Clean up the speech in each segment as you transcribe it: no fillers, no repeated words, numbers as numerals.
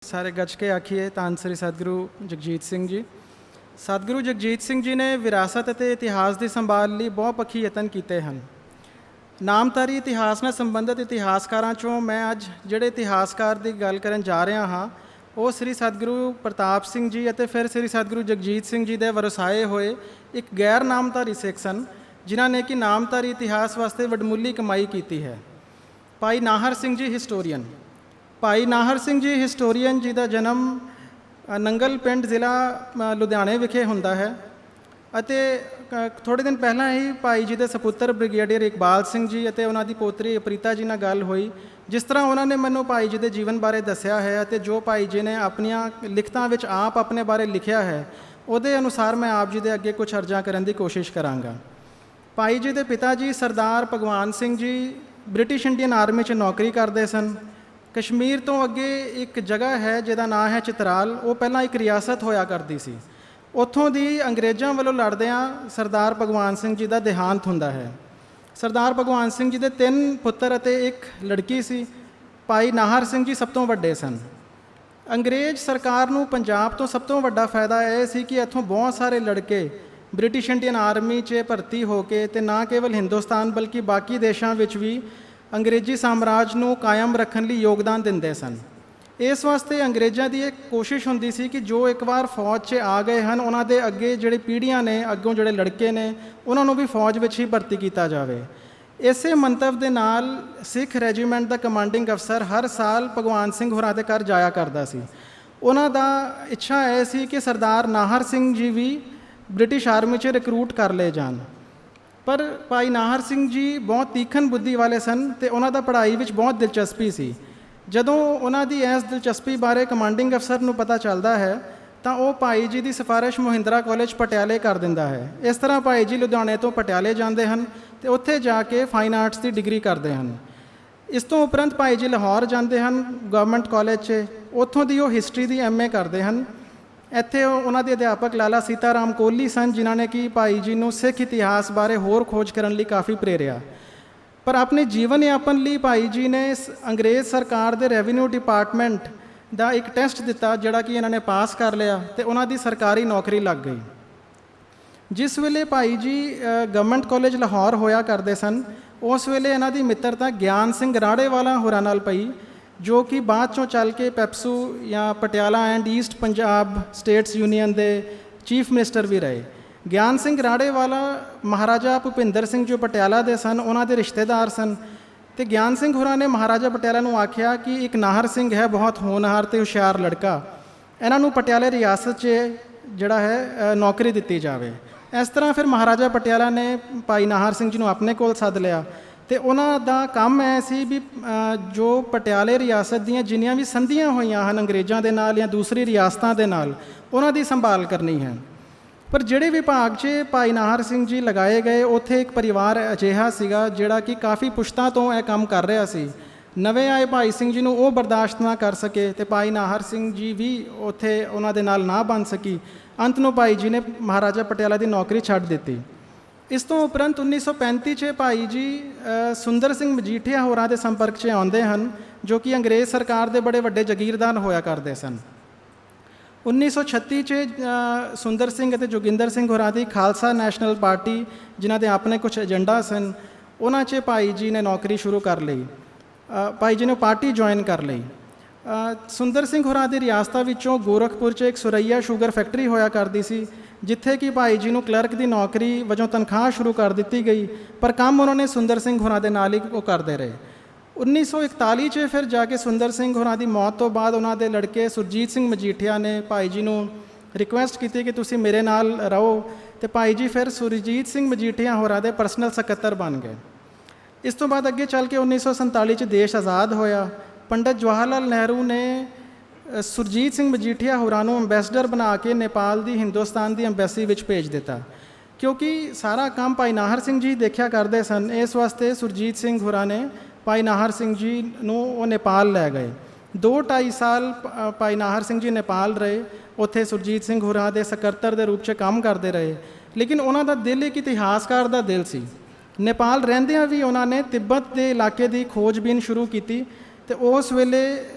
सारे गज के आखिए धन श्री सतगुरु जगजीत सिंह जी। सतगुरु जगजीत सिंह जी ने विरासत ਅਤੇ ਇਤਿਹਾਸ ਦੀ ਸੰਭਾਲ ਲਈ ਬਹੁਪੱਖੀ ਯਤਨ ਕੀਤੇ ਹਨ। ਨਾਮਧਾਰੀ ਇਤਿਹਾਸ ਨਾਲ ਸੰਬੰਧਿਤ ਇਤਿਹਾਸਕਾਰਾਂ 'ਚੋਂ ਮੈਂ ਅੱਜ ਜਿਹੜੇ ਇਤਿਹਾਸਕਾਰ ਦੀ ਗੱਲ ਕਰਨ ਜਾ ਰਿਹਾ ਹਾਂ ਉਹ ਸ੍ਰੀ ਸਤਗੁਰੂ ਪ੍ਰਤਾਪ ਸਿੰਘ ਜੀ ਅਤੇ ਫਿਰ ਸ੍ਰੀ ਸਤਗੁਰੂ ਜਗਜੀਤ ਸਿੰਘ ਜੀ ਦੇ ਵਰਸਾਏ ਹੋਏ ਇੱਕ ਗੈਰ ਨਾਮਧਾਰੀ ਸਿੱਖ ਸਨ ਜਿਨ੍ਹਾਂ ਨੇ ਕਿ ਨਾਮਧਾਰੀ ਇਤਿਹਾਸ ਵਾਸਤੇ ਵਡਮੁੱਲੀ ਕਮਾਈ ਕੀਤੀ ਹੈ। ਭਾਈ ਨਾਹਰ ਸਿੰਘ ਜੀ ਹਿਸਟੋਰੀਅਨ। ਭਾਈ ਨਾਹਰ ਸਿੰਘ ਜੀ ਹਿਸਟੋਰੀਅਨ ਜੀ ਦਾ ਜਨਮ ਨੰਗਲ ਪਿੰਡ ਜ਼ਿਲ੍ਹਾ ਲੁਧਿਆਣੇ ਵਿਖੇ ਹੁੰਦਾ ਹੈ ਅਤੇ ਥੋੜ੍ਹੇ ਦਿਨ ਪਹਿਲਾਂ ਹੀ ਭਾਈ ਜੀ ਦੇ ਸਪੁੱਤਰ ਬ੍ਰਿਗੇਡੀਅਰ ਇਕਬਾਲ ਸਿੰਘ ਜੀ ਅਤੇ ਉਹਨਾਂ ਦੀ ਪੋਤਰੀ ਅਪ੍ਰੀਤਾ ਜੀ ਨਾਲ ਗੱਲ ਹੋਈ। ਜਿਸ ਤਰ੍ਹਾਂ ਉਹਨਾਂ ਨੇ ਮੈਨੂੰ ਭਾਈ ਜੀ ਦੇ ਜੀਵਨ ਬਾਰੇ ਦੱਸਿਆ ਹੈ ਅਤੇ ਜੋ ਭਾਈ ਜੀ ਨੇ ਆਪਣੀਆਂ ਲਿਖਤਾਂ ਵਿੱਚ ਆਪ ਆਪਣੇ ਬਾਰੇ ਲਿਖਿਆ ਹੈ ਉਹਦੇ ਅਨੁਸਾਰ ਮੈਂ ਆਪ ਜੀ ਦੇ ਅੱਗੇ ਕੁਝ ਅਰਜ਼ਾਂ ਕਰਨ ਦੀ ਕੋਸ਼ਿਸ਼ ਕਰਾਂਗਾ। ਭਾਈ ਜੀ ਦੇ ਪਿਤਾ ਜੀ ਸਰਦਾਰ ਭਗਵਾਨ Singh ji British Indian army 'ਚ ਨੌਕਰੀ ਕਰਦੇ ਸਨ। ਕਸ਼ਮੀਰ ਤੋਂ ਅੱਗੇ ਇੱਕ ਜਗ੍ਹਾ ਹੈ ਜਿਹਦਾ ਨਾਂ ਹੈ ਚਿਤਰਾਲ। ਉਹ ਪਹਿਲਾਂ ਇੱਕ ਰਿਆਸਤ ਹੋਇਆ ਕਰਦੀ ਸੀ। ਉੱਥੋਂ ਦੀ ਅੰਗਰੇਜ਼ਾਂ ਵੱਲੋਂ ਲੜਦਿਆਂ ਸਰਦਾਰ ਭਗਵਾਨ ਸਿੰਘ ਜੀ ਦਾ ਦੇਹਾਂਤ ਹੁੰਦਾ ਹੈ। ਸਰਦਾਰ ਭਗਵਾਨ ਸਿੰਘ ਜੀ ਦੇ 3 ਪੁੱਤਰ ਅਤੇ ਇੱਕ ਲੜਕੀ ਸੀ। ਭਾਈ ਨਾਹਰ ਸਿੰਘ ਜੀ ਸਭ ਤੋਂ ਵੱਡੇ ਸਨ। ਅੰਗਰੇਜ਼ ਸਰਕਾਰ ਨੂੰ ਪੰਜਾਬ ਤੋਂ ਸਭ ਤੋਂ ਵੱਡਾ ਫਾਇਦਾ ਇਹ ਸੀ ਕਿ ਇੱਥੋਂ ਬਹੁਤ ਸਾਰੇ ਲੜਕੇ ਬ੍ਰਿਟਿਸ਼ ਇੰਡੀਅਨ ਆਰਮੀ 'ਚ ਭਰਤੀ ਹੋ ਕੇ ਅਤੇ ਨਾ ਕੇਵਲ ਹਿੰਦੁਸਤਾਨ ਬਲਕਿ ਬਾਕੀ ਦੇਸ਼ਾਂ ਵਿੱਚ ਵੀ ਅੰਗਰੇਜ਼ੀ ਸਾਮਰਾਜ ਨੂੰ ਕਾਇਮ ਰੱਖਣ ਲਈ ਯੋਗਦਾਨ ਦਿੰਦੇ ਸਨ। ਇਸ ਵਾਸਤੇ ਅੰਗਰੇਜ਼ਾਂ ਦੀ ਇੱਕ ਕੋਸ਼ਿਸ਼ ਹੁੰਦੀ ਸੀ ਕਿ ਜੋ ਇੱਕ ਵਾਰ ਫੌਜ 'ਚ ਆ ਗਏ ਹਨ ਉਹਨਾਂ ਦੇ ਅੱਗੇ ਜਿਹੜੇ ਪੀੜ੍ਹੀਆਂ ਨੇ ਅੱਗੋਂ ਜਿਹੜੇ ਲੜਕੇ ਨੇ ਉਹਨਾਂ ਨੂੰ ਵੀ ਫੌਜ ਵਿੱਚ ਹੀ ਭਰਤੀ ਕੀਤਾ ਜਾਵੇ। ਇਸੇ ਮੰਤਵ ਦੇ ਨਾਲ ਸਿੱਖ ਰੈਜੀਮੈਂਟ ਦਾ ਕਮਾਂਡਿੰਗ ਅਫਸਰ ਹਰ ਸਾਲ ਭਗਵਾਨ ਸਿੰਘ ਹੋਰਾਂ ਦੇ ਘਰ ਜਾਇਆ ਕਰਦਾ ਸੀ। ਉਹਨਾਂ ਦਾ ਇੱਛਾ ਇਹ ਸੀ ਕਿ ਸਰਦਾਰ ਨਾਹਰ ਸਿੰਘ ਜੀ ਵੀ ਬ੍ਰਿਟਿਸ਼ ਆਰਮੀ 'ਚ ਰਿਕਰੂਟ ਕਰ ਲਏ ਜਾਣ। ਪਰ ਭਾਈ ਨਾਹਰ ਸਿੰਘ ਜੀ ਬਹੁਤ ਤੀਖਣ ਬੁੱਧੀ ਵਾਲੇ ਸਨ ਅਤੇ ਉਹਨਾਂ ਦਾ ਪੜ੍ਹਾਈ ਵਿੱਚ ਬਹੁਤ ਦਿਲਚਸਪੀ ਸੀ। ਜਦੋਂ ਉਹਨਾਂ ਦੀ ਇਸ ਦਿਲਚਸਪੀ ਬਾਰੇ ਕਮਾਂਡਿੰਗ ਅਫਸਰ ਨੂੰ ਪਤਾ ਚੱਲਦਾ ਹੈ ਤਾਂ ਉਹ ਭਾਈ ਜੀ ਦੀ ਸਿਫਾਰਿਸ਼ ਮਹਿੰਦਰਾ ਕਾਲਜ ਪਟਿਆਲੇ ਕਰ ਦਿੰਦਾ ਹੈ। ਇਸ ਤਰ੍ਹਾਂ ਭਾਈ ਜੀ ਲੁਧਿਆਣੇ ਤੋਂ ਪਟਿਆਲੇ ਜਾਂਦੇ ਹਨ ਅਤੇ ਉੱਥੇ ਜਾ ਕੇ ਫਾਈਨ ਆਰਟਸ ਦੀ ਡਿਗਰੀ ਕਰਦੇ ਹਨ। ਇਸ ਤੋਂ ਉਪਰੰਤ ਭਾਈ ਜੀ ਲਾਹੌਰ ਜਾਂਦੇ ਹਨ ਗਵਰਨਮੈਂਟ ਕਾਲਜ 'ਚ। ਉੱਥੋਂ ਦੀ ਉਹ ਹਿਸਟਰੀ ਦੀ MA ਕਰਦੇ ਹਨ। ਇੱਥੇ ਉਹਨਾਂ ਦੇ ਅਧਿਆਪਕ ਲਾਲਾ ਸੀਤਾ ਰਾਮ ਕੋਹਲੀ ਸਨ ਜਿਨ੍ਹਾਂ ਨੇ ਕਿ ਭਾਈ ਜੀ ਨੂੰ ਸਿੱਖ ਇਤਿਹਾਸ ਬਾਰੇ ਹੋਰ ਖੋਜ ਕਰਨ ਲਈ ਕਾਫੀ ਪ੍ਰੇਰਿਆ। ਪਰ ਆਪਣੇ ਜੀਵਨ ਯਾਪਨ ਲਈ ਭਾਈ ਜੀ ਨੇ ਅੰਗਰੇਜ਼ ਸਰਕਾਰ ਦੇ ਰੈਵਨਿਊ ਡਿਪਾਰਟਮੈਂਟ ਦਾ ਇੱਕ ਟੈਸਟ ਦਿੱਤਾ ਜਿਹੜਾ ਕਿ ਇਹਨਾਂ ਨੇ ਪਾਸ ਕਰ ਲਿਆ ਅਤੇ ਉਹਨਾਂ ਦੀ ਸਰਕਾਰੀ ਨੌਕਰੀ ਲੱਗ ਗਈ। ਜਿਸ ਵੇਲੇ ਭਾਈ ਜੀ ਗਵਰਨਮੈਂਟ ਕਾਲਜ ਲਾਹੌਰ ਹੋਇਆ ਕਰਦੇ ਸਨ ਉਸ ਵੇਲੇ ਇਹਨਾਂ ਦੀ ਮਿੱਤਰਤਾ ਗਿਆਨ ਸਿੰਘ ਰਾੜੇਵਾਲਾ ਹੋਰਾਂ ਨਾਲ ਪਈ ਜੋ ਕਿ ਬਾਅਦ 'ਚੋਂ ਚੱਲ ਕੇ ਪੈਪਸੂ ਜਾਂ Patiala and East Punjab States Union ਦੇ ਚੀਫ ਮਿਨਿਸਟਰ ਵੀ ਰਹੇ। ਗਿਆਨ ਸਿੰਘ ਰਾੜੇਵਾਲਾ ਮਹਾਰਾਜਾ ਭੁਪਿੰਦਰ ਸਿੰਘ ਜੋ ਪਟਿਆਲਾ ਦੇ ਸਨ ਉਹਨਾਂ ਦੇ ਰਿਸ਼ਤੇਦਾਰ ਸਨ ਅਤੇ ਗਿਆਨ ਸਿੰਘ ਹੋਰਾਂ ਨੇ ਮਹਾਰਾਜਾ ਪਟਿਆਲਾ ਨੂੰ ਆਖਿਆ ਕਿ ਇੱਕ ਨਾਹਰ ਸਿੰਘ ਹੈ ਬਹੁਤ ਹੋਣਹਾਰ ਅਤੇ ਹੁਸ਼ਿਆਰ ਲੜਕਾ, ਇਹਨਾਂ ਨੂੰ ਪਟਿਆਲੇ ਰਿਆਸਤ 'ਚ ਜਿਹੜਾ ਹੈ ਨੌਕਰੀ ਦਿੱਤੀ ਜਾਵੇ। ਇਸ ਤਰ੍ਹਾਂ ਫਿਰ ਮਹਾਰਾਜਾ ਪਟਿਆਲਾ ਨੇ ਭਾਈ ਨਾਹਰ ਸਿੰਘ ਜੀ ਨੂੰ ਆਪਣੇ ਕੋਲ ਸੱਦ ਲਿਆ ਅਤੇ ਉਹਨਾਂ ਦਾ ਕੰਮ ਐ ਸੀ ਵੀ ਜੋ ਪਟਿਆਲੇ ਰਿਆਸਤ ਦੀਆਂ ਜਿੰਨੀਆਂ ਵੀ ਸੰਧੀਆਂ ਹੋਈਆਂ ਹਨ ਅੰਗਰੇਜ਼ਾਂ ਦੇ ਨਾਲ ਜਾਂ ਦੂਸਰੀ ਰਿਆਸਤਾਂ ਦੇ ਨਾਲ ਉਹਨਾਂ ਦੀ ਸੰਭਾਲ ਕਰਨੀ ਹੈ। ਪਰ ਜਿਹੜੇ ਵਿਭਾਗ 'ਚ ਭਾਈ ਨਾਹਰ ਸਿੰਘ ਜੀ ਲਗਾਏ ਗਏ ਉੱਥੇ ਇੱਕ ਪਰਿਵਾਰ ਅਜਿਹਾ ਸੀਗਾ ਜਿਹੜਾ ਕਿ ਕਾਫੀ ਪੁਸ਼ਤਾਂ ਤੋਂ ਇਹ ਕੰਮ ਕਰ ਰਿਹਾ ਸੀ। ਨਵੇਂ ਆਏ ਭਾਈ ਸਿੰਘ ਜੀ ਨੂੰ ਉਹ ਬਰਦਾਸ਼ਤ ਨਾ ਕਰ ਸਕੇ ਅਤੇ ਭਾਈ ਨਾਹਰ ਸਿੰਘ ਜੀ ਵੀ ਉੱਥੇ ਉਹਨਾਂ ਦੇ ਨਾਲ ਨਾ ਬਣ ਸਕੀ। ਅੰਤ ਨੂੰ ਭਾਈ ਜੀ ਨੇ ਮਹਾਰਾਜਾ ਪਟਿਆਲਾ ਦੀ ਨੌਕਰੀ ਛੱਡ ਦਿੱਤੀ। ਇਸ ਤੋਂ ਉਪਰੰਤ 1935 'ਚ ਭਾਈ ਜੀ ਸੁੰਦਰ ਸਿੰਘ ਮਜੀਠੀਆ ਹੋਰਾਂ ਦੇ ਸੰਪਰਕ 'ਚ ਆਉਂਦੇ ਹਨ ਜੋ ਕਿ ਅੰਗਰੇਜ਼ ਸਰਕਾਰ ਦੇ ਬੜੇ ਵੱਡੇ ਜਗੀਰਦਾਰ ਹੋਇਆ ਕਰਦੇ ਸਨ। 1936 'ਚ ਸੁੰਦਰ ਸਿੰਘ ਅਤੇ ਜੋਗਿੰਦਰ ਸਿੰਘ ਹੋਰਾਂ ਦੀ ਖਾਲਸਾ ਨੈਸ਼ਨਲ ਪਾਰਟੀ ਜਿਨ੍ਹਾਂ ਦੇ ਆਪਣੇ ਕੁਝ ਏਜੰਡਾ ਸਨ ਉਹਨਾਂ 'ਚ ਭਾਈ ਜੀ ਨੇ ਨੌਕਰੀ ਸ਼ੁਰੂ ਕਰ ਲਈ। ਭਾਈ ਜੀ ਨੇ ਪਾਰਟੀ ਜੁਆਇਨ ਕਰ ਲਈ। ਸੁੰਦਰ ਸਿੰਘ ਹੋਰਾਂ ਦੀ ਰਿਆਸਤਾਂ ਵਿੱਚੋਂ ਗੋਰਖਪੁਰ 'ਚ ਇੱਕ ਸੁਰਈਆ ਸ਼ੂਗਰ ਫੈਕਟਰੀ ਹੋਇਆ ਕਰਦੀ ਸੀ ਜਿੱਥੇ ਕਿ ਭਾਈ ਜੀ ਨੂੰ ਕਲਰਕ ਦੀ ਨੌਕਰੀ ਵਜੋਂ ਤਨਖਾਹ ਸ਼ੁਰੂ ਕਰ ਦਿੱਤੀ ਗਈ। ਪਰ ਕੰਮ ਉਹਨਾਂ ਨੇ ਸੁੰਦਰ ਸਿੰਘ ਹੋਰਾਂ ਦੇ ਨਾਲ ਹੀ ਉਹ ਕਰਦੇ ਰਹੇ। 1941 'ਚ ਫਿਰ ਜਾ ਕੇ ਸੁੰਦਰ ਸਿੰਘ ਹੋਰਾਂ ਦੀ ਮੌਤ ਤੋਂ ਬਾਅਦ ਉਹਨਾਂ ਦੇ ਲੜਕੇ ਸੁਰਜੀਤ ਸਿੰਘ ਮਜੀਠੀਆ ਨੇ ਭਾਈ ਜੀ ਨੂੰ ਰਿਕੁਐਸਟ ਕੀਤੀ ਕਿ ਤੁਸੀਂ ਮੇਰੇ ਨਾਲ ਰਹੋ ਅਤੇ ਭਾਈ ਜੀ ਫਿਰ ਸੁਰਜੀਤ ਸਿੰਘ ਮਜੀਠੀਆ ਹੋਰਾਂ ਦੇ ਪਰਸਨਲ ਸਕੱਤਰ ਬਣ ਗਏ। ਇਸ ਤੋਂ ਬਾਅਦ ਅੱਗੇ ਚੱਲ ਕੇ 1947 'ਚ ਦੇਸ਼ ਆਜ਼ਾਦ ਹੋਇਆ। ਪੰਡਿਤ ਜਵਾਹਰ ਲਾਲ ਨਹਿਰੂ ਨੇ ਸੁਰਜੀਤ ਸਿੰਘ ਮਜੀਠੀਆ ਹੋਰਾਂ ਨੂੰ ਅੰਬੈਸਡਰ ਬਣਾ ਕੇ ਨੇਪਾਲ ਦੀ ਹਿੰਦੁਸਤਾਨ ਦੀ ਅੰਬੈਸੀ ਵਿੱਚ ਭੇਜ ਦਿੱਤਾ ਕਿਉਂਕਿ ਸਾਰਾ ਕੰਮ ਭਾਈ ਨਾਹਰ ਸਿੰਘ ਜੀ ਦੇਖਿਆ ਕਰਦੇ ਸਨ। ਇਸ ਵਾਸਤੇ ਸੁਰਜੀਤ ਸਿੰਘ ਹੋਰਾਂ ਨੇ ਭਾਈ ਨਾਹਰ ਸਿੰਘ ਜੀ ਨੂੰ ਉਹ ਨੇਪਾਲ ਲੈ ਗਏ। 2-2.5 ਸਾਲ ਭਾਈ ਨਾਹਰ ਸਿੰਘ ਜੀ ਨੇਪਾਲ ਰਹੇ। ਉੱਥੇ ਸੁਰਜੀਤ ਸਿੰਘ ਹੋਰਾਂ ਦੇ ਸਕੱਤਰ ਦੇ ਰੂਪ 'ਚ ਕੰਮ ਕਰਦੇ ਰਹੇ। ਲੇਕਿਨ ਉਹਨਾਂ ਦਾ ਦਿਲ ਇੱਕ ਇਤਿਹਾਸਕਾਰ ਦਾ ਦਿਲ ਸੀ। ਨੇਪਾਲ ਰਹਿੰਦਿਆਂ ਵੀ ਉਹਨਾਂ ਨੇ ਤਿੱਬਤ ਦੇ ਇਲਾਕੇ ਦੀ ਖੋਜਬੀਨ ਸ਼ੁਰੂ ਕੀਤੀ ਅਤੇ ਉਸ ਵੇਲੇ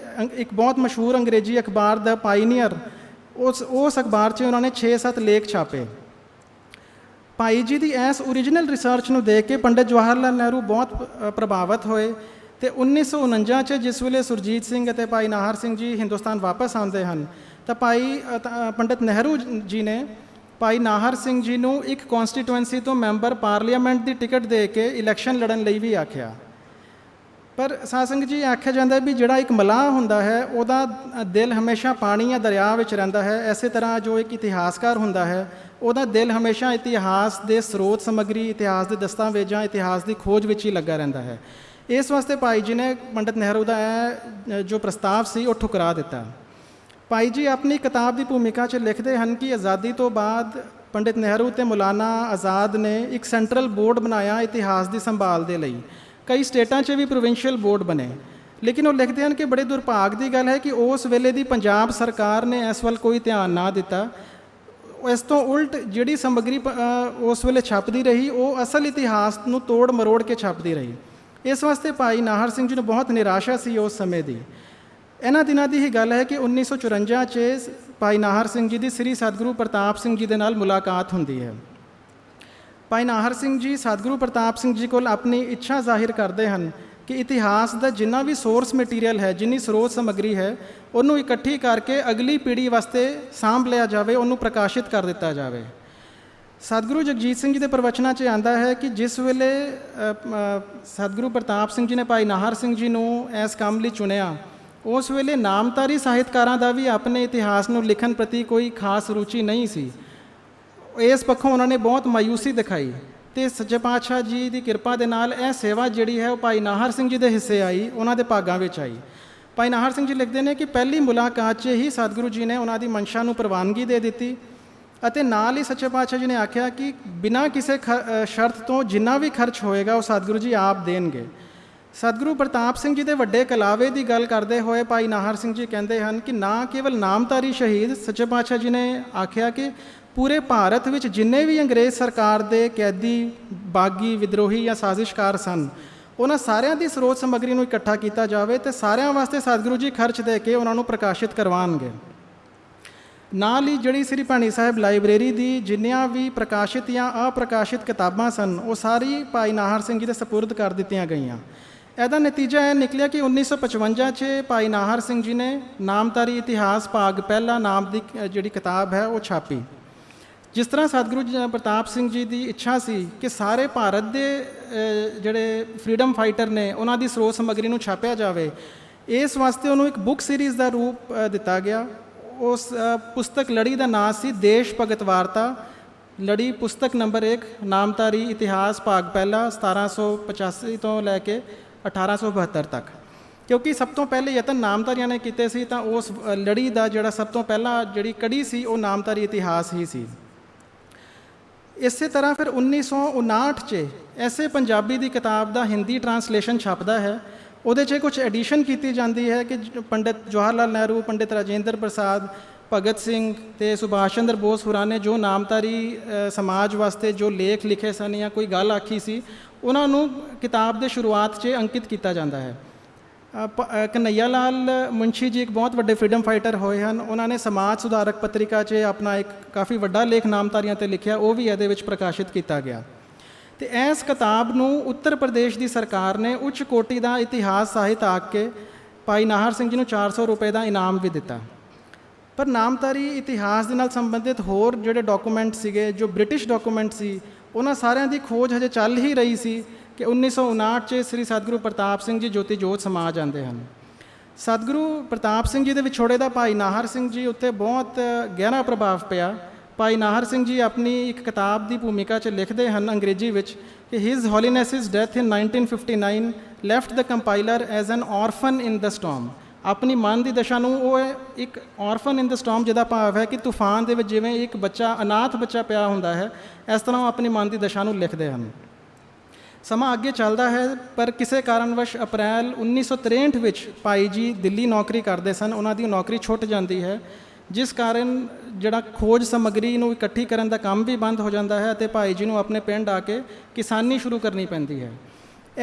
ਇੱਕ ਬਹੁਤ ਮਸ਼ਹੂਰ ਅੰਗਰੇਜ਼ੀ ਅਖਬਾਰ ਦਾ ਪਾਈਨੀਅਰ, ਉਸ ਅਖਬਾਰ 'ਚ ਉਹਨਾਂ ਨੇ 6-7 ਲੇਖ ਛਾਪੇ। ਭਾਈ ਜੀ ਦੀ ਇਸ ਓਰੀਜਨਲ ਰਿਸਰਚ ਨੂੰ ਦੇਖ ਕੇ ਪੰਡਿਤ ਜਵਾਹਰ ਲਾਲ ਨਹਿਰੂ ਬਹੁਤ ਪ੍ਰਭਾਵਿਤ ਹੋਏ ਅਤੇ 1949 'ਚ ਜਿਸ ਵੇਲੇ ਸੁਰਜੀਤ ਸਿੰਘ ਅਤੇ ਭਾਈ ਨਾਹਰ ਸਿੰਘ ਜੀ ਹਿੰਦੁਸਤਾਨ ਵਾਪਸ ਆਉਂਦੇ ਹਨ ਤਾਂ ਪੰਡਿਤ ਨਹਿਰੂ ਜੀ ਨੇ ਭਾਈ ਨਾਹਰ ਸਿੰਘ ਜੀ ਨੂੰ ਇੱਕ ਕੌਂਸਟੀਟੂਐਂਸੀ ਤੋਂ ਮੈਂਬਰ ਪਾਰਲੀਮੈਂਟ ਦੀ ਟਿਕਟ ਦੇ ਕੇ ਇਲੈਕਸ਼ਨ ਲੜਨ ਲਈ ਵੀ ਆਖਿਆ। ਪਰ ਸਾਧ ਸੰਗਤ ਜੀ ਆਖਿਆ ਜਾਂਦਾ ਵੀ ਜਿਹੜਾ ਇੱਕ ਮਲਾਹ ਹੁੰਦਾ ਹੈ ਉਹਦਾ ਦਿਲ ਹਮੇਸ਼ਾ ਪਾਣੀ ਜਾਂ ਦਰਿਆ ਵਿੱਚ ਰਹਿੰਦਾ ਹੈ, ਇਸੇ ਤਰ੍ਹਾਂ ਜੋ ਇੱਕ ਇਤਿਹਾਸਕਾਰ ਹੁੰਦਾ ਹੈ ਉਹਦਾ ਦਿਲ ਹਮੇਸ਼ਾ ਇਤਿਹਾਸ ਦੇ ਸਰੋਤ ਸਮੱਗਰੀ, ਇਤਿਹਾਸ ਦੇ ਦਸਤਾਵੇਜ਼ਾਂ, ਇਤਿਹਾਸ ਦੀ ਖੋਜ ਵਿੱਚ ਹੀ ਲੱਗਾ ਰਹਿੰਦਾ ਹੈ। ਇਸ ਵਾਸਤੇ ਭਾਈ ਜੀ ਨੇ ਪੰਡਿਤ ਨਹਿਰੂ ਦਾ ਇਹ ਜੋ ਪ੍ਰਸਤਾਵ ਸੀ ਉਹ ਠੁਕਰਾ ਦਿੱਤਾ। ਭਾਈ ਜੀ ਆਪਣੀ ਕਿਤਾਬ ਦੀ ਭੂਮਿਕਾ 'ਚ ਲਿਖਦੇ ਹਨ ਕਿ ਆਜ਼ਾਦੀ ਤੋਂ ਬਾਅਦ ਪੰਡਿਤ ਨਹਿਰੂ ਅਤੇ ਮੌਲਾਨਾ ਆਜ਼ਾਦ ਨੇ ਇੱਕ ਸੈਂਟਰਲ ਬੋਰਡ ਬਣਾਇਆ ਇਤਿਹਾਸ ਦੀ ਸੰਭਾਲ ਦੇ ਲਈ। ਕਈ ਸਟੇਟਾਂ 'ਚ ਵੀ ਪ੍ਰੋਵਿੰਸ਼ੀਅਲ ਬੋਰਡ ਬਣੇ, ਲੇਕਿਨ ਉਹ ਲਿਖਦੇ ਹਨ ਕਿ ਬੜੇ ਦੁਰਭਾਗ ਦੀ ਗੱਲ ਹੈ ਕਿ ਉਸ ਵੇਲੇ ਦੀ ਪੰਜਾਬ ਸਰਕਾਰ ਨੇ ਇਸ ਵੱਲ ਕੋਈ ਧਿਆਨ ਨਾ ਦਿੱਤਾ। ਇਸ ਤੋਂ ਉਲਟ ਜਿਹੜੀ ਸਮੱਗਰੀ ਉਸ ਵੇਲੇ ਛਪਦੀ ਰਹੀ ਉਹ ਅਸਲ ਇਤਿਹਾਸ ਨੂੰ ਤੋੜ ਮਰੋੜ ਕੇ ਛਪਦੀ ਰਹੀ। ਇਸ ਵਾਸਤੇ ਭਾਈ ਨਾਹਰ ਸਿੰਘ ਜੀ ਨੂੰ ਬਹੁਤ ਨਿਰਾਸ਼ਾ ਸੀ ਉਸ ਸਮੇਂ ਦੀ। ਇਹਨਾਂ ਦਿਨਾਂ ਦੀ ਹੀ ਗੱਲ ਹੈ ਕਿ 1954 'ਚ ਭਾਈ ਨਾਹਰ ਸਿੰਘ ਜੀ ਦੀ ਸ੍ਰੀ ਸਤਿਗੁਰੂ ਪ੍ਰਤਾਪ ਸਿੰਘ ਜੀ ਦੇ ਨਾਲ ਮੁਲਾਕਾਤ ਹੁੰਦੀ ਹੈ। ਭਾਈ ਨਾਹਰ ਸਿੰਘ ਜੀ ਸਤਿਗੁਰੂ ਪ੍ਰਤਾਪ ਸਿੰਘ ਜੀ ਕੋਲ ਆਪਣੀ ਇੱਛਾ ਜ਼ਾਹਿਰ ਕਰਦੇ ਹਨ ਕਿ ਇਤਿਹਾਸ ਦਾ ਜਿੰਨਾ ਵੀ ਸੋਰਸ ਮਟੀਰੀਅਲ ਹੈ, ਜਿੰਨੀ ਸਰੋਤ ਸਮੱਗਰੀ ਹੈ, ਉਹਨੂੰ ਇਕੱਠੀ ਕਰਕੇ ਅਗਲੀ ਪੀੜ੍ਹੀ ਵਾਸਤੇ ਸਾਂਭ ਲਿਆ ਜਾਵੇ, ਉਹਨੂੰ ਪ੍ਰਕਾਸ਼ਿਤ ਕਰ ਦਿੱਤਾ ਜਾਵੇ। ਸਤਿਗੁਰੂ ਜਗਜੀਤ ਸਿੰਘ ਜੀ ਦੇ ਪ੍ਰਵਚਨਾਂ 'ਚ ਆਉਂਦਾ ਹੈ ਕਿ ਜਿਸ ਵੇਲੇ ਸਤਿਗੁਰੂ ਪ੍ਰਤਾਪ ਸਿੰਘ ਜੀ ਨੇ ਭਾਈ ਨਾਹਰ ਸਿੰਘ ਜੀ ਨੂੰ ਇਸ ਕੰਮ ਲਈ ਚੁਣਿਆ, ਉਸ ਵੇਲੇ ਨਾਮਧਾਰੀ ਸਾਹਿਤਕਾਰਾਂ ਦਾ ਵੀ ਆਪਣੇ ਇਤਿਹਾਸ ਨੂੰ ਲਿਖਣ ਪ੍ਰਤੀ ਕੋਈ ਖਾਸ ਰੁਚੀ ਨਹੀਂ ਸੀ। ਇਸ ਪੱਖੋਂ ਉਹਨਾਂ ਨੇ ਬਹੁਤ ਮਾਯੂਸੀ ਦਿਖਾਈ ਅਤੇ ਸੱਚੇ ਪਾਤਸ਼ਾਹ ਜੀ ਦੀ ਕਿਰਪਾ ਦੇ ਨਾਲ ਇਹ ਸੇਵਾ ਜਿਹੜੀ ਹੈ ਉਹ ਭਾਈ ਨਾਹਰ ਸਿੰਘ ਜੀ ਦੇ ਹਿੱਸੇ ਆਈ, ਉਹਨਾਂ ਦੇ ਭਾਗਾਂ ਵਿੱਚ ਆਈ। ਭਾਈ ਨਾਹਰ ਸਿੰਘ ਜੀ ਲਿਖਦੇ ਨੇ ਕਿ ਪਹਿਲੀ ਮੁਲਾਕਾਤ 'ਚ ਹੀ ਸਤਿਗੁਰੂ ਜੀ ਨੇ ਉਹਨਾਂ ਦੀ ਮਨਸ਼ਾ ਨੂੰ ਪ੍ਰਵਾਨਗੀ ਦੇ ਦਿੱਤੀ ਅਤੇ ਨਾਲ ਹੀ ਸੱਚੇ ਪਾਤਸ਼ਾਹ ਜੀ ਨੇ ਆਖਿਆ ਕਿ ਬਿਨਾਂ ਕਿਸੇ ਸ਼ਰਤ ਤੋਂ ਜਿੰਨਾ ਵੀ ਖਰਚ ਹੋਏਗਾ ਉਹ ਸਤਿਗੁਰੂ ਜੀ ਆਪ ਦੇਣਗੇ। ਸਤਿਗੁਰੂ ਪ੍ਰਤਾਪ ਸਿੰਘ ਜੀ ਦੇ ਵੱਡੇ ਕਲਾਵੇ ਦੀ ਗੱਲ ਕਰਦੇ ਹੋਏ ਭਾਈ ਨਾਹਰ ਸਿੰਘ ਜੀ ਕਹਿੰਦੇ ਹਨ ਕਿ ਨਾ ਕੇਵਲ ਨਾਮਧਾਰੀ ਸ਼ਹੀਦ, ਸੱਚੇ ਪਾਤਸ਼ਾਹ ਜੀ ਨੇ ਆਖਿਆ ਕਿ ਪੂਰੇ ਭਾਰਤ ਵਿੱਚ ਜਿੰਨੇ ਵੀ ਅੰਗਰੇਜ਼ ਸਰਕਾਰ ਦੇ ਕੈਦੀ, ਬਾਗੀ, ਵਿਦਰੋਹੀ ਜਾਂ ਸਾਜ਼ਿਸ਼ਕਾਰ ਸਨ, ਉਹਨਾਂ ਸਾਰਿਆਂ ਦੀ ਸਰੋਤ ਸਮੱਗਰੀ ਨੂੰ ਇਕੱਠਾ ਕੀਤਾ ਜਾਵੇ ਅਤੇ ਸਾਰਿਆਂ ਵਾਸਤੇ ਸਤਿਗੁਰੂ ਜੀ ਖਰਚ ਦੇ ਕੇ ਉਹਨਾਂ ਨੂੰ ਪ੍ਰਕਾਸ਼ਿਤ ਕਰਵਾਉਣਗੇ। ਨਾਲ ਹੀ ਜਿਹੜੀ ਸ੍ਰੀ ਭਾਣੀ ਸਾਹਿਬ ਲਾਇਬ੍ਰੇਰੀ ਦੀ ਜਿੰਨੀਆਂ ਵੀ ਪ੍ਰਕਾਸ਼ਿਤ ਜਾਂ ਅਪ੍ਰਕਾਸ਼ਿਤ ਕਿਤਾਬਾਂ ਸਨ ਉਹ ਸਾਰੀ ਭਾਈ ਨਾਹਰ ਸਿੰਘ ਜੀ ਦੇ ਸਪੁਰਦ ਕਰ ਦਿੱਤੀਆਂ ਗਈਆਂ। ਇਹਦਾ ਨਤੀਜਾ ਇਹ ਨਿਕਲਿਆ ਕਿ 1955 'ਚ ਭਾਈ ਨਾਹਰ ਸਿੰਘ ਜੀ ਨੇ ਨਾਮਧਾਰੀ ਇਤਿਹਾਸ ਭਾਗ ਪਹਿਲਾ ਨਾਮ ਦੀ ਜਿਹੜੀ ਕਿਤਾਬ ਹੈ ਉਹ ਛਾਪੀ। ਜਿਸ ਤਰ੍ਹਾਂ ਸਤਿਗੁਰੂ ਪ੍ਰਤਾਪ ਸਿੰਘ ਜੀ ਦੀ ਇੱਛਾ ਸੀ ਕਿ ਸਾਰੇ ਭਾਰਤ ਦੇ ਜਿਹੜੇ ਫਰੀਡਮ ਫਾਈਟਰ ਨੇ ਉਹਨਾਂ ਦੀ ਸਰੋਤ ਸਮੱਗਰੀ ਨੂੰ ਛਾਪਿਆ ਜਾਵੇ, ਇਸ ਵਾਸਤੇ ਉਹਨੂੰ ਇੱਕ ਬੁੱਕ ਸੀਰੀਜ਼ ਦਾ ਰੂਪ ਦਿੱਤਾ ਗਿਆ। ਉਸ ਪੁਸਤਕ ਲੜੀ ਦਾ ਨਾਂ ਸੀ ਦੇਸ਼ ਭਗਤ ਵਾਰਤਾ। ਲੜੀ ਪੁਸਤਕ ਨੰਬਰ 1 ਨਾਮਧਾਰੀ ਇਤਿਹਾਸ ਭਾਗ ਪਹਿਲਾ 1785 ਤੋਂ ਲੈ ਕੇ 1872 ਤੱਕ। ਕਿਉਂਕਿ ਸਭ ਤੋਂ ਪਹਿਲੇ ਯਤਨ ਨਾਮਧਾਰੀਆਂ ਨੇ ਕੀਤੇ ਸੀ ਤਾਂ ਉਸ ਲੜੀ ਦਾ ਜਿਹੜਾ ਸਭ ਤੋਂ ਪਹਿਲਾਂ ਜਿਹੜੀ ਕੜੀ ਸੀ ਉਹ ਨਾਮਧਾਰੀ ਇਤਿਹਾਸ ਹੀ ਸੀ। ਇਸੇ ਤਰ੍ਹਾਂ ਫਿਰ 1959 'ਚ ਐਸੇ ਪੰਜਾਬੀ ਦੀ ਕਿਤਾਬ ਦਾ ਹਿੰਦੀ ਟਰਾਂਸਲੇਸ਼ਨ ਛਪਦਾ ਹੈ। ਉਹਦੇ 'ਚ ਕੁਝ ਐਡੀਸ਼ਨ ਕੀਤੀ ਜਾਂਦੀ ਹੈ ਕਿ ਪੰਡਿਤ ਜਵਾਹਰ ਲਾਲ ਨਹਿਰੂ, ਪੰਡਿਤ ਰਾਜਿੰਦਰ ਪ੍ਰਸਾਦ, ਭਗਤ ਸਿੰਘ ਅਤੇ ਸੁਭਾਸ਼ ਚੰਦਰ ਬੋਸ ਹੋਰਾਂ ਨੇ ਜੋ ਨਾਮਧਾਰੀ ਸਮਾਜ ਵਾਸਤੇ ਜੋ ਲੇਖ ਲਿਖੇ ਸਨ ਜਾਂ ਕੋਈ ਗੱਲ ਆਖੀ ਸੀ, ਉਹਨਾਂ ਨੂੰ ਕਿਤਾਬ ਦੇ ਸ਼ੁਰੂਆਤ 'ਚ ਅੰਕਿਤ ਕੀਤਾ ਜਾਂਦਾ ਹੈ। ਕਨ੍ਹਈਆ ਲਾਲ ਮੁਨਸ਼ੀ ਜੀ ਇੱਕ ਬਹੁਤ ਵੱਡੇ ਫਰੀਡਮ ਫਾਈਟਰ ਹੋਏ ਹਨ। ਉਹਨਾਂ ਨੇ ਸਮਾਜ ਸੁਧਾਰਕ ਪੱਤਰਿਕਾ 'ਚ ਆਪਣਾ ਇੱਕ ਕਾਫੀ ਵੱਡਾ ਲੇਖ ਨਾਮਧਾਰੀਆਂ 'ਤੇ ਲਿਖਿਆ, ਉਹ ਵੀ ਇਹਦੇ ਵਿੱਚ ਪ੍ਰਕਾਸ਼ਿਤ ਕੀਤਾ ਗਿਆ। ਅਤੇ ਇਸ ਕਿਤਾਬ ਨੂੰ ਉੱਤਰ ਪ੍ਰਦੇਸ਼ ਦੀ ਸਰਕਾਰ ਨੇ ਉੱਚ ਕੋਟੀ ਦਾ ਇਤਿਹਾਸ ਸਾਹਿਤ ਆਖ ਕੇ ਭਾਈ ਨਾਹਰ ਸਿੰਘ ਜੀ ਨੂੰ 400 ਰੁਪਏ ਦਾ ਇਨਾਮ ਵੀ ਦਿੱਤਾ। ਪਰ ਨਾਮਧਾਰੀ ਇਤਿਹਾਸ ਦੇ ਨਾਲ ਸੰਬੰਧਿਤ ਹੋਰ ਜਿਹੜੇ ਡਾਕੂਮੈਂਟ ਸੀਗੇ, ਜੋ ਬ੍ਰਿਟਿਸ਼ ਡਾਕੂਮੈਂਟ ਸੀ, ਉਹਨਾਂ ਸਾਰਿਆਂ ਦੀ ਖੋਜ ਹਜੇ ਚੱਲ ਹੀ ਰਹੀ ਸੀ ਕਿ 1959 'ਚ ਸ੍ਰੀ ਸਤਿਗੁਰੂ ਪ੍ਰਤਾਪ ਸਿੰਘ ਜੀ ਜੋਤੀ ਜੋਤ ਸਮਾ ਜਾਂਦੇ ਹਨ। ਸਤਿਗੁਰੂ ਪ੍ਰਤਾਪ ਸਿੰਘ ਜੀ ਦੇ ਵਿਛੋੜੇ ਦਾ ਭਾਈ ਨਾਹਰ ਸਿੰਘ ਜੀ ਉੱਤੇ ਬਹੁਤ ਗਹਿਰਾ ਪ੍ਰਭਾਵ ਪਿਆ। ਭਾਈ ਨਾਹਰ ਸਿੰਘ ਜੀ ਆਪਣੀ ਇੱਕ ਕਿਤਾਬ ਦੀ ਭੂਮਿਕਾ 'ਚ ਲਿਖਦੇ ਹਨ ਅੰਗਰੇਜ਼ੀ ਵਿੱਚ ਕਿ his holiness's death in 1959 left the compiler as an orphan in the storm. ਆਪਣੀ ਮਨ ਦੀ ਦਸ਼ਾ ਨੂੰ ਉਹ ਇੱਕ ਔਰਫਨ ਇਨ ਦ ਸਟੋਰਮ, ਜਿਹਦਾ ਭਾਵ ਹੈ ਕਿ ਤੂਫਾਨ ਦੇ ਵਿੱਚ ਜਿਵੇਂ ਇੱਕ ਬੱਚਾ, ਅਨਾਥ ਬੱਚਾ ਪਿਆ ਹੁੰਦਾ ਹੈ, ਇਸ ਤਰ੍ਹਾਂ ਉਹ ਆਪਣੀ ਮਨ ਦੀ ਦਸ਼ਾ ਨੂੰ ਲਿਖਦੇ ਹਨ। ਸਮਾਂ ਅੱਗੇ ਚੱਲਦਾ ਹੈ ਪਰ ਕਿਸੇ ਕਾਰਨਵਸ਼ ਅਪ੍ਰੈਲ 1963 ਵਿੱਚ ਭਾਈ ਜੀ ਦਿੱਲੀ ਨੌਕਰੀ ਕਰਦੇ ਸਨ। ਉਹਨਾਂ ਦੀ ਨੌਕਰੀ ਛੁੱਟ ਜਾਂਦੀ ਹੈ, ਜਿਸ ਕਾਰਨ ਜਿਹੜਾ ਖੋਜ ਸਮੱਗਰੀ ਨੂੰ ਇਕੱਠੀ ਕਰਨ ਦਾ ਕੰਮ ਵੀ ਬੰਦ ਹੋ ਜਾਂਦਾ ਹੈ ਅਤੇ ਭਾਈ ਜੀ ਨੂੰ ਆਪਣੇ ਪਿੰਡ ਆ ਕੇ ਕਿਸਾਨੀ ਸ਼ੁਰੂ ਕਰਨੀ ਪੈਂਦੀ ਹੈ।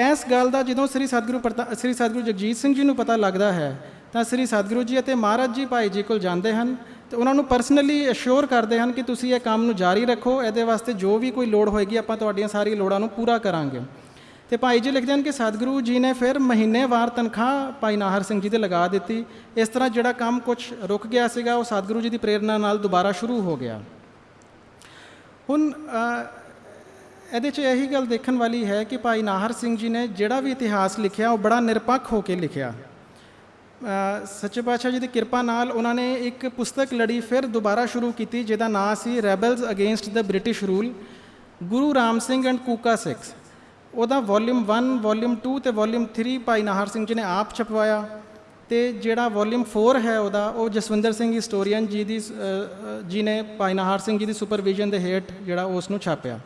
ਇਸ ਗੱਲ ਦਾ ਜਦੋਂ ਸ੍ਰੀ ਸਤਿਗੁਰੂ ਜਗਜੀਤ ਸਿੰਘ ਜੀ ਨੂੰ ਪਤਾ ਲੱਗਦਾ ਹੈ ਤਾਂ ਸ੍ਰੀ ਸਤਿਗੁਰੂ ਜੀ ਅਤੇ ਮਹਾਰਾਜ ਜੀ ਭਾਈ ਜੀ ਕੋਲ ਜਾਂਦੇ ਹਨ ਅਤੇ ਉਹਨਾਂ ਨੂੰ ਪਰਸਨਲੀ ਅਸ਼ੋਰ ਕਰਦੇ ਹਨ ਕਿ ਤੁਸੀਂ ਇਹ ਕੰਮ ਨੂੰ ਜਾਰੀ ਰੱਖੋ, ਇਹਦੇ ਵਾਸਤੇ ਜੋ ਵੀ ਕੋਈ ਲੋੜ ਹੋਏਗੀ ਆਪਾਂ ਤੁਹਾਡੀਆਂ ਸਾਰੀ ਲੋੜਾਂ ਨੂੰ ਪੂਰਾ ਕਰਾਂਗੇ। ਅਤੇ ਭਾਈ ਜੀ ਲਿਖਦੇ ਹਨ ਕਿ ਸਤਿਗੁਰੂ ਜੀ ਨੇ ਫਿਰ ਮਹੀਨੇਵਾਰ ਤਨਖਾਹ ਭਾਈ ਨਾਹਰ ਸਿੰਘ ਜੀ 'ਤੇ ਲਗਾ ਦਿੱਤੀ। ਇਸ ਤਰ੍ਹਾਂ ਜਿਹੜਾ ਕੰਮ ਕੁਛ ਰੁਕ ਗਿਆ ਸੀਗਾ ਉਹ ਸਤਿਗੁਰੂ ਜੀ ਦੀ ਪ੍ਰੇਰਨਾ ਨਾਲ ਦੁਬਾਰਾ ਸ਼ੁਰੂ ਹੋ ਗਿਆ। ਹੁਣ ਇਹਦੇ 'ਚ ਇਹੀ ਗੱਲ ਦੇਖਣ ਵਾਲੀ ਹੈ ਕਿ ਭਾਈ ਨਾਹਰ ਸਿੰਘ ਜੀ ਨੇ ਜਿਹੜਾ ਵੀ ਇਤਿਹਾਸ ਲਿਖਿਆ ਉਹ ਬੜਾ ਨਿਰਪੱਖ ਹੋ ਕੇ ਲਿਖਿਆ। ਸੱਚੇ ਪਾਤਸ਼ਾਹ ਜੀ ਦੀ ਕਿਰਪਾ ਨਾਲ ਉਹਨਾਂ ਨੇ ਇੱਕ ਪੁਸਤਕ ਲੜੀ ਫਿਰ ਦੁਬਾਰਾ ਸ਼ੁਰੂ ਕੀਤੀ ਜਿਹਦਾ ਨਾਂ ਸੀ rebels against the British rule, Guru Ram Singh and Kuka Sikhs. ਉਹਦਾ ਵੋਲੀਅਮ 1, ਵੋਲੀਅਮ 2 ਅਤੇ ਵੋਲੀਅਮ 3 ਭਾਈ ਨਾਹਰ ਸਿੰਘ ਜੀ ਨੇ ਆਪ ਛਪਵਾਇਆ ਅਤੇ ਜਿਹੜਾ ਵੋਲੀਅਮ 4 ਹੈ ਉਹਦਾ ਉਹ ਜਸਵਿੰਦਰ ਸਿੰਘ ਹਿਸਟੋਰੀਅਨ ਜੀ ਨੇ ਭਾਈ ਨਾਹਰ ਸਿੰਘ ਜੀ ਦੀ ਸੁਪਰਵਿਜ਼ਨ ਦੇ ਹੇਠ ਜਿਹੜਾ ਉਸ ਨੂੰ ਛਾਪਿਆ।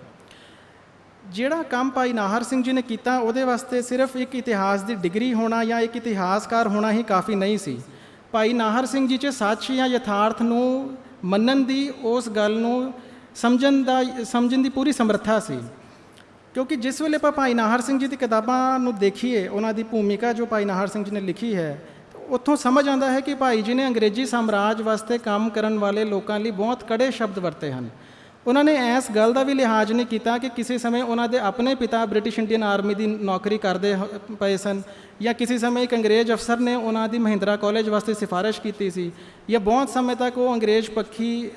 ਜਿਹੜਾ ਕੰਮ ਭਾਈ ਨਾਹਰ ਸਿੰਘ ਜੀ ਨੇ ਕੀਤਾ ਉਹਦੇ ਵਾਸਤੇ ਸਿਰਫ ਇੱਕ ਇਤਿਹਾਸ ਦੀ ਡਿਗਰੀ ਹੋਣਾ ਜਾਂ ਇੱਕ ਇਤਿਹਾਸਕਾਰ ਹੋਣਾ ਹੀ ਕਾਫੀ ਨਹੀਂ ਸੀ। ਭਾਈ ਨਾਹਰ ਸਿੰਘ ਜੀ 'ਚ ਸੱਚ ਜਾਂ ਯਥਾਰਥ ਨੂੰ ਮੰਨਣ ਦੀ, ਉਸ ਗੱਲ ਨੂੰ ਸਮਝਣ ਦੀ ਪੂਰੀ ਸਮਰੱਥਾ ਸੀ। ਕਿਉਂਕਿ ਜਿਸ ਵੇਲੇ ਆਪਾਂ ਭਾਈ ਨਾਹਰ ਸਿੰਘ ਜੀ ਦੀ ਕਿਤਾਬਾਂ ਨੂੰ ਦੇਖੀਏ, ਉਹਨਾਂ ਦੀ ਭੂਮਿਕਾ ਜੋ ਭਾਈ ਨਾਹਰ ਸਿੰਘ ਜੀ ਨੇ ਲਿਖੀ ਹੈ, ਉੱਥੋਂ ਸਮਝ ਆਉਂਦਾ ਹੈ ਕਿ ਭਾਈ ਜੀ ਨੇ ਅੰਗਰੇਜ਼ੀ ਸਾਮਰਾਜ ਵਾਸਤੇ ਕੰਮ ਕਰਨ ਵਾਲੇ ਲੋਕਾਂ ਲਈ ਬਹੁਤ ਕੜੇ ਸ਼ਬਦ ਵਰਤੇ ਹਨ। ਉਹਨਾਂ ਨੇ ਇਸ ਗੱਲ ਦਾ ਵੀ ਲਿਹਾਜ਼ ਨਹੀਂ ਕੀਤਾ ਕਿ ਕਿਸੇ ਸਮੇਂ ਉਹਨਾਂ ਦੇ ਆਪਣੇ ਪਿਤਾ ਬ੍ਰਿਟਿਸ਼ ਇੰਡੀਅਨ ਆਰਮੀ ਦੀ ਨੌਕਰੀ ਕਰਦੇ ਪਏ ਸਨ, ਜਾਂ ਕਿਸੇ ਸਮੇਂ ਇੱਕ ਅੰਗਰੇਜ਼ ਅਫਸਰ ਨੇ ਉਹਨਾਂ ਦੀ ਮਹਿੰਦਰਾ ਕਾਲਜ ਵਾਸਤੇ ਸਿਫਾਰਿਸ਼ ਕੀਤੀ ਸੀ, ਜਾਂ ਬਹੁਤ ਸਮੇਂ ਤੱਕ ਉਹ ਅੰਗਰੇਜ਼ ਪੱਖੀ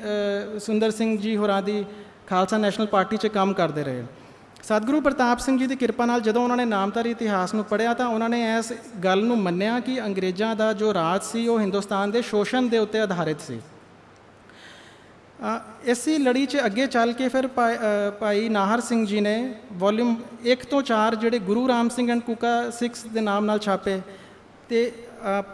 ਸੁੰਦਰ ਸਿੰਘ ਜੀ ਹੋਰਾਂ ਦੀ ਖਾਲਸਾ ਨੈਸ਼ਨਲ ਪਾਰਟੀ 'ਚ ਕੰਮ ਕਰਦੇ ਰਹੇ। ਸਤਿਗੁਰੂ ਪ੍ਰਤਾਪ ਸਿੰਘ ਜੀ ਦੀ ਕਿਰਪਾ ਨਾਲ ਜਦੋਂ ਉਹਨਾਂ ਨੇ ਨਾਮਧਾਰੀ ਇਤਿਹਾਸ ਨੂੰ ਪੜ੍ਹਿਆ ਤਾਂ ਉਹਨਾਂ ਨੇ ਇਸ ਗੱਲ ਨੂੰ ਮੰਨਿਆ ਕਿ ਅੰਗਰੇਜ਼ਾਂ ਦਾ ਜੋ ਰਾਜ ਸੀ ਉਹ ਹਿੰਦੁਸਤਾਨ ਦੇ ਸ਼ੋਸ਼ਣ ਦੇ ਉੱਤੇ ਆਧਾਰਿਤ ਸੀ। ਇਸੀ ਲੜੀ 'ਚ ਅੱਗੇ ਚੱਲ ਕੇ ਫਿਰ ਭਾਈ ਨਾਹਰ ਸਿੰਘ ਜੀ ਨੇ ਵੋਲੀਅਮ 1 ਤੋਂ 4 ਜਿਹੜੇ ਗੁਰੂ ਰਾਮ ਸਿੰਘ ਐਂਡ ਕੂਕਾ ਸਿੱਖਸ ਦੇ ਨਾਮ ਨਾਲ ਛਾਪੇ, ਅਤੇ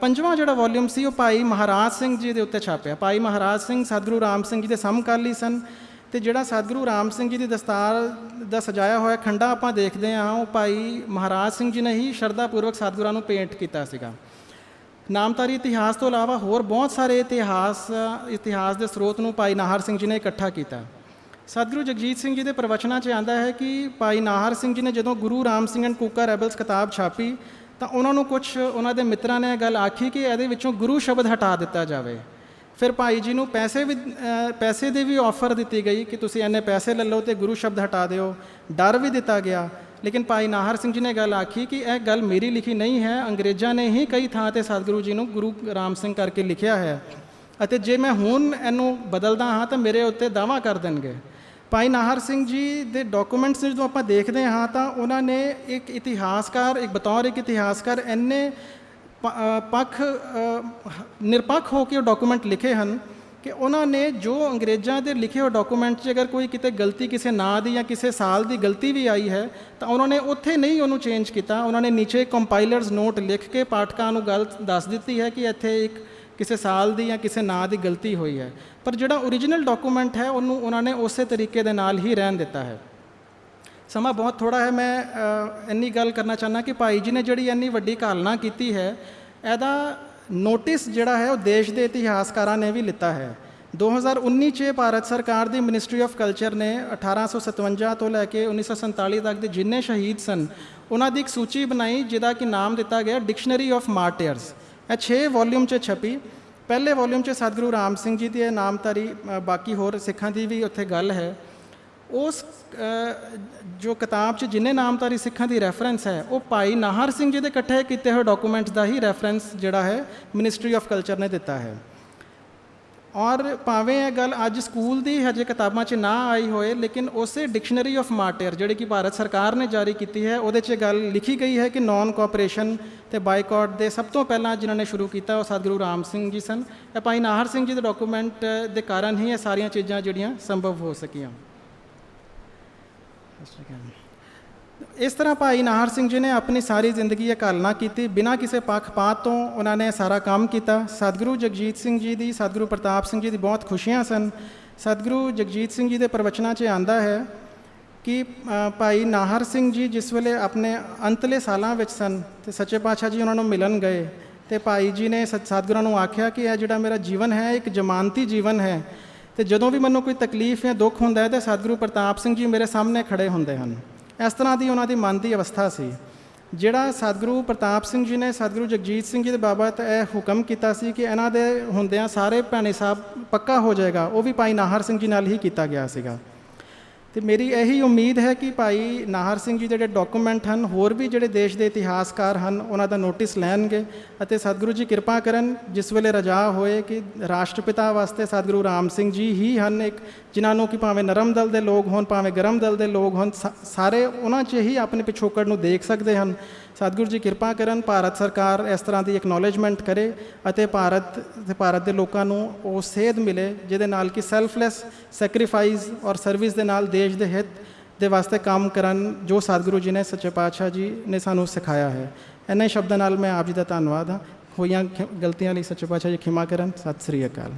5ਵਾਂ ਜਿਹੜਾ ਵੋਲੀਅਮ ਸੀ ਉਹ ਭਾਈ ਮਹਾਰਾਜ ਸਿੰਘ ਜੀ ਦੇ ਉੱਤੇ ਛਾਪਿਆ। ਭਾਈ ਮਹਾਰਾਜ ਸਿੰਘ ਸਤਿਗੁਰੂ ਰਾਮ ਸਿੰਘ ਜੀ ਦੇ ਸਮਕਾਲੀ ਸਨ, ਅਤੇ ਜਿਹੜਾ ਸਤਿਗੁਰੂ ਰਾਮ ਸਿੰਘ ਜੀ ਦੀ ਦਸਤਾਰ ਦਾ ਸਜਾਇਆ ਹੋਇਆ ਖੰਡਾ ਆਪਾਂ ਦੇਖਦੇ ਹਾਂ ਉਹ ਭਾਈ ਮਹਾਰਾਜ ਸਿੰਘ ਜੀ ਨੇ ਹੀ ਸ਼ਰਧਾਪੂਰਵਕ ਸਤਿਗੁਰਾਂ ਨੂੰ ਪੇਂਟ ਕੀਤਾ ਸੀਗਾ। ਨਾਮਧਾਰੀ ਇਤਿਹਾਸ ਤੋਂ ਇਲਾਵਾ ਹੋਰ ਬਹੁਤ ਸਾਰੇ ਇਤਿਹਾਸ ਦੇ ਸਰੋਤ ਨੂੰ ਭਾਈ ਨਾਹਰ ਸਿੰਘ ਜੀ ਨੇ ਇਕੱਠਾ ਕੀਤਾ। ਸਤਿਗੁਰੂ ਜਗਜੀਤ ਸਿੰਘ ਜੀ ਦੇ ਪ੍ਰਵਚਨਾਂ 'ਚ ਆਉਂਦਾ ਹੈ ਕਿ ਭਾਈ ਨਾਹਰ ਸਿੰਘ ਜੀ ਨੇ ਜਦੋਂ ਗੁਰੂ ਰਾਮ ਸਿੰਘ ਐਂਡ ਕੂਕਾ ਰੈਬਲਸ ਕਿਤਾਬ ਛਾਪੀ ਤਾਂ ਉਹਨਾਂ ਨੂੰ ਕੁਛ ਉਹਨਾਂ ਦੇ ਮਿੱਤਰਾਂ ਨੇ ਇਹ ਗੱਲ ਆਖੀ ਕਿ ਇਹਦੇ ਵਿੱਚੋਂ ਗੁਰੂ ਸ਼ਬਦ ਹਟਾ ਦਿੱਤਾ ਜਾਵੇ। ਫਿਰ ਭਾਈ ਜੀ ਨੂੰ ਪੈਸੇ ਦੀ ਵੀ ਆਫਰ ਦਿੱਤੀ ਗਈ ਕਿ ਤੁਸੀਂ ਇੰਨੇ ਪੈਸੇ ਲੈ ਲਓ ਅਤੇ ਗੁਰੂ ਸ਼ਬਦ ਹਟਾ ਦਿਓ। ਡਰ ਵੀ ਦਿੱਤਾ ਗਿਆ, ਲੇਕਿਨ ਭਾਈ ਨਾਹਰ ਸਿੰਘ ਜੀ ਨੇ ਗੱਲ ਆਖੀ ਕਿ ਇਹ ਗੱਲ ਮੇਰੀ ਲਿਖੀ ਨਹੀਂ ਹੈ, ਅੰਗਰੇਜ਼ਾਂ ਨੇ ਹੀ ਕਈ ਥਾਂ 'ਤੇ ਸਤਿਗੁਰੂ ਜੀ ਨੂੰ ਗੁਰੂ ਰਾਮ ਸਿੰਘ ਕਰਕੇ ਲਿਖਿਆ ਹੈ, ਅਤੇ ਜੇ ਮੈਂ ਹੁਣ ਇਹਨੂੰ ਬਦਲਦਾ ਹਾਂ ਤਾਂ ਮੇਰੇ ਉੱਤੇ ਦਾਅਵਾ ਕਰ ਦੇਣਗੇ। ਭਾਈ ਨਾਹਰ ਸਿੰਘ ਜੀ ਦੇ ਡਾਕੂਮੈਂਟਸ ਜਦੋਂ ਆਪਾਂ ਦੇਖਦੇ ਹਾਂ ਤਾਂ ਉਹਨਾਂ ਨੇ ਬਤੌਰ ਇੱਕ ਇਤਿਹਾਸਕਾਰ ਇੰਨੇ ਨਿਰਪੱਖ ਹੋ ਕੇ ਉਹ ਡਾਕੂਮੈਂਟ ਲਿਖੇ ਹਨ ਕਿ ਉਹਨਾਂ ਨੇ ਜੋ ਅੰਗਰੇਜ਼ਾਂ ਦੇ ਲਿਖੇ ਹੋਏ ਡਾਕੂਮੈਂਟ 'ਚ ਅਗਰ ਕੋਈ ਕਿਤੇ ਗਲਤੀ ਕਿਸੇ ਨਾਂ ਦੀ ਜਾਂ ਕਿਸੇ ਸਾਲ ਦੀ ਗਲਤੀ ਵੀ ਆਈ ਹੈ ਤਾਂ ਉਹਨਾਂ ਨੇ ਉੱਥੇ ਨਹੀਂ ਉਹਨੂੰ ਚੇਂਜ ਕੀਤਾ। ਉਹਨਾਂ ਨੇ ਨੀਚੇ ਕੰਪਾਈਲਰਸ ਨੋਟ ਲਿਖ ਕੇ ਪਾਠਕਾਂ ਨੂੰ ਗੱਲ ਦੱਸ ਦਿੱਤੀ ਹੈ ਕਿ ਇੱਥੇ ਇੱਕ ਕਿਸੇ ਸਾਲ ਦੀ ਜਾਂ ਕਿਸੇ ਨਾਂ ਦੀ ਗਲਤੀ ਹੋਈ ਹੈ, ਪਰ ਜਿਹੜਾ ਓਰੀਜਨਲ ਡਾਕੂਮੈਂਟ ਹੈ ਉਹਨੂੰ ਉਹਨਾਂ ਨੇ ਉਸੇ ਤਰੀਕੇ ਦੇ ਨਾਲ ਹੀ ਰਹਿਣ ਦਿੱਤਾ ਹੈ। ਸਮਾਂ ਬਹੁਤ ਥੋੜ੍ਹਾ ਹੈ, ਮੈਂ ਇੰਨੀ ਗੱਲ ਕਰਨਾ ਚਾਹੁੰਦਾ ਕਿ ਭਾਈ ਜੀ ਨੇ ਜਿਹੜੀ ਇੰਨੀ ਵੱਡੀ ਘਾਲਣਾ ਕੀਤੀ ਹੈ ਇਹਦਾ ਨੋਟਿਸ ਜਿਹੜਾ ਹੈ ਉਹ ਦੇਸ਼ ਦੇ ਇਤਿਹਾਸਕਾਰਾਂ ਨੇ ਵੀ ਲਿੱਤਾ ਹੈ। 2019 'ਚ ਭਾਰਤ ਸਰਕਾਰ ਦੀ ਮਿਨਿਸਟਰੀ ਆਫ ਕਲਚਰ ਨੇ 1857 ਤੋਂ ਲੈ ਕੇ 1947 ਤੱਕ ਦੇ ਜਿੰਨੇ ਸ਼ਹੀਦ ਸਨ ਉਹਨਾਂ ਦੀ ਇੱਕ ਸੂਚੀ ਬਣਾਈ ਜਿਹਦਾ ਕਿ ਨਾਮ ਦਿੱਤਾ ਗਿਆ ਡਿਕਸ਼ਨਰੀ ਆਫ ਮਾਰਟੀਅਰਸ। ਇਹ 6 ਵੋਲੀਅਮ 'ਚ ਛਪੀ। ਪਹਿਲੇ ਵੋਲੀਅਮ 'ਚ ਸਤਿਗੁਰੂ ਰਾਮ ਸਿੰਘ ਜੀ ਦੀ ਨਾਮਧਾਰੀ, ਬਾਕੀ ਹੋਰ ਸਿੱਖਾਂ ਦੀ ਵੀ ਉੱਥੇ ਗੱਲ ਹੈ। ਉਸ ਜੋ ਕਿਤਾਬ 'ਚ ਜਿੰਨੇ ਨਾਮਧਾਰੀ ਸਿੱਖਾਂ ਦੀ ਰੈਫਰੈਂਸ ਹੈ ਉਹ ਭਾਈ ਨਾਹਰ ਸਿੰਘ ਜੀ ਦੇ ਇਕੱਠੇ ਕੀਤੇ ਹੋਏ ਡਾਕੂਮੈਂਟਸ ਦਾ ਹੀ ਰੈਫਰੈਂਸ ਜਿਹੜਾ ਹੈ ਮਿਨਿਸਟਰੀ ਆਫ ਕਲਚਰ ਨੇ ਦਿੱਤਾ ਹੈ। ਔਰ ਭਾਵੇਂ ਇਹ ਗੱਲ ਅੱਜ ਸਕੂਲ ਦੀ ਹਜੇ ਕਿਤਾਬਾਂ 'ਚ ਨਾ ਆਈ ਹੋਏ, ਲੇਕਿਨ ਉਸੇ ਡਿਕਸ਼ਨਰੀ ਆਫ ਮਾਰਟੀਅਰ ਜਿਹੜੀ ਕਿ ਭਾਰਤ ਸਰਕਾਰ ਨੇ ਜਾਰੀ ਕੀਤੀ ਹੈ ਉਹਦੇ 'ਚ ਗੱਲ ਲਿਖੀ ਗਈ ਹੈ ਕਿ ਨੌਨ ਕੋਆਪਰੇਸ਼ਨ ਅਤੇ ਬਾਈਕਾਟ ਦੇ ਸਭ ਤੋਂ ਪਹਿਲਾਂ ਜਿਨ੍ਹਾਂ ਨੇ ਸ਼ੁਰੂ ਕੀਤਾ ਉਹ ਸਤਿਗੁਰੂ ਰਾਮ ਸਿੰਘ ਜੀ ਸਨ। ਇਹ ਭਾਈ ਨਾਹਰ ਸਿੰਘ ਜੀ ਦੇ ਡਾਕੂਮੈਂਟ ਦੇ ਕਾਰਨ ਹੀ ਇਹ ਸਾਰੀਆਂ ਚੀਜ਼ਾਂ ਜਿਹੜੀਆਂ ਸੰਭਵ ਹੋ ਸਕੀਆਂ। ਇਸ ਤਰ੍ਹਾਂ ਭਾਈ ਨਾਹਰ ਸਿੰਘ ਜੀ ਨੇ ਆਪਣੀ ਸਾਰੀ ਜ਼ਿੰਦਗੀ ਇਹ ਘਾਲਣਾ ਕੀਤੀ, ਬਿਨਾਂ ਕਿਸੇ ਪੱਖਪਾਤ ਤੋਂ ਉਹਨਾਂ ਨੇ ਸਾਰਾ ਕੰਮ ਕੀਤਾ। ਸਤਿਗੁਰੂ ਜਗਜੀਤ ਸਿੰਘ ਜੀ ਦੀ, ਸਤਿਗੁਰੂ ਪ੍ਰਤਾਪ ਸਿੰਘ ਜੀ ਦੀ ਬਹੁਤ ਖੁਸ਼ੀਆਂ ਸਨ। ਸਤਿਗੁਰੂ ਜਗਜੀਤ ਸਿੰਘ ਜੀ ਦੇ ਪ੍ਰਵਚਨਾਂ 'ਚ ਆਉਂਦਾ ਹੈ ਕਿ ਭਾਈ ਨਾਹਰ ਸਿੰਘ ਜੀ ਜਿਸ ਵੇਲੇ ਆਪਣੇ ਅੰਤਲੇ ਸਾਲਾਂ ਵਿੱਚ ਸਨ ਅਤੇ ਸੱਚੇ ਪਾਤਸ਼ਾਹ ਜੀ ਉਹਨਾਂ ਨੂੰ ਮਿਲਣ ਗਏ ਅਤੇ ਭਾਈ ਜੀ ਨੇ ਸਤਿਗੁਰਾਂ ਨੂੰ ਆਖਿਆ ਕਿ ਇਹ ਜਿਹੜਾ ਮੇਰਾ ਜੀਵਨ ਹੈ ਇੱਕ ਜ਼ਮਾਨਤੀ ਜੀਵਨ ਹੈ, ਅਤੇ ਜਦੋਂ ਵੀ ਮੈਨੂੰ ਕੋਈ ਤਕਲੀਫ ਜਾਂ ਦੁੱਖ ਹੁੰਦਾ ਹੈ ਤਾਂ ਸਤਿਗੁਰੂ ਪ੍ਰਤਾਪ ਸਿੰਘ ਜੀ ਮੇਰੇ ਸਾਹਮਣੇ ਖੜ੍ਹੇ ਹੁੰਦੇ ਹਨ। ਇਸ ਤਰ੍ਹਾਂ ਦੀ ਉਹਨਾਂ ਦੀ ਮਨ ਦੀ ਅਵਸਥਾ ਸੀ। ਜਿਹੜਾ ਸਤਿਗੁਰੂ ਪ੍ਰਤਾਪ ਸਿੰਘ ਜੀ ਨੇ ਸਤਿਗੁਰੂ ਜਗਜੀਤ ਸਿੰਘ ਜੀ ਦੇ ਬਾਬਤ ਇਹ ਹੁਕਮ ਕੀਤਾ ਸੀ ਕਿ ਇਹਨਾਂ ਦੇ ਹੁੰਦਿਆਂ ਸਾਰੇ ਭੈਣੇ ਸਾਹਿਬ ਪੱਕਾ ਹੋ ਜਾਏਗਾ, ਉਹ ਵੀ ਭਾਈ ਨਾਹਰ ਸਿੰਘ ਜੀ ਨਾਲ ਹੀ ਕੀਤਾ ਗਿਆ ਸੀਗਾ। ਅਤੇ ਮੇਰੀ ਇਹੀ ਉਮੀਦ ਹੈ ਕਿ ਭਾਈ ਨਾਹਰ ਸਿੰਘ ਜੀ ਜਿਹੜੇ ਡਾਕੂਮੈਂਟ ਹਨ, ਹੋਰ ਵੀ ਜਿਹੜੇ ਦੇਸ਼ ਦੇ ਇਤਿਹਾਸਕਾਰ ਹਨ, ਉਹਨਾਂ ਦਾ ਨੋਟਿਸ ਲੈਣਗੇ ਅਤੇ ਸਤਿਗੁਰੂ ਜੀ ਕਿਰਪਾ ਕਰਨ ਜਿਸ ਵੇਲੇ ਰਜਾ ਹੋਏ ਕਿ ਰਾਸ਼ਟਰਪਿਤਾ ਵਾਸਤੇ ਸਤਿਗੁਰੂ ਰਾਮ ਸਿੰਘ ਜੀ ਹੀ ਹਨ, ਇੱਕ ਜਿਨ੍ਹਾਂ ਨੂੰ ਕਿ ਭਾਵੇਂ ਨਰਮ ਦਲ ਦੇ ਲੋਕ ਹੋਣ ਭਾਵੇਂ ਗਰਮ ਦਲ ਦੇ ਲੋਕ ਹੋਣ, ਸਾਰੇ ਉਹਨਾਂ 'ਚ ਹੀ ਆਪਣੇ ਪਿਛੋਕੜ ਨੂੰ ਦੇਖ ਸਕਦੇ ਹਨ। ਸਤਿਗੁਰੂ ਜੀ ਕਿਰਪਾ ਕਰਨ, ਭਾਰਤ ਸਰਕਾਰ ਇਸ ਤਰ੍ਹਾਂ ਦੀ ਐਕਨੋਲੇਜਮੈਂਟ ਕਰੇ ਅਤੇ ਭਾਰਤ ਦੇ ਲੋਕਾਂ ਨੂੰ ਉਹ ਸੇਧ ਮਿਲੇ ਜਿਹਦੇ ਨਾਲ ਕਿ ਸੈਲਫਲੈਸ ਸੈਕਰੀਫਾਈਸ ਔਰ ਸਰਵਿਸ ਦੇ ਨਾਲ ਦੇਸ਼ ਦੇ ਹਿੱਤ ਦੇ ਵਾਸਤੇ ਕੰਮ ਕਰਨ, ਜੋ ਸਤਿਗੁਰੂ ਜੀ ਨੇ ਸੱਚੇ ਪਾਤਸ਼ਾਹ ਜੀ ਨੇ ਸਾਨੂੰ ਸਿਖਾਇਆ ਹੈ। ਇਹਨਾਂ ਸ਼ਬਦਾਂ ਨਾਲ ਮੈਂ ਆਪ ਜੀ ਦਾ ਧੰਨਵਾਦ ਹਾਂ। ਹੋਈਆਂ ਗਲਤੀਆਂ ਲਈ ਸੱਚੇ ਪਾਤਸ਼ਾਹ ਜੀ ਖਿਮਾ ਕਰਨ। ਸਤਿ ਸ੍ਰੀ ਅਕਾਲ।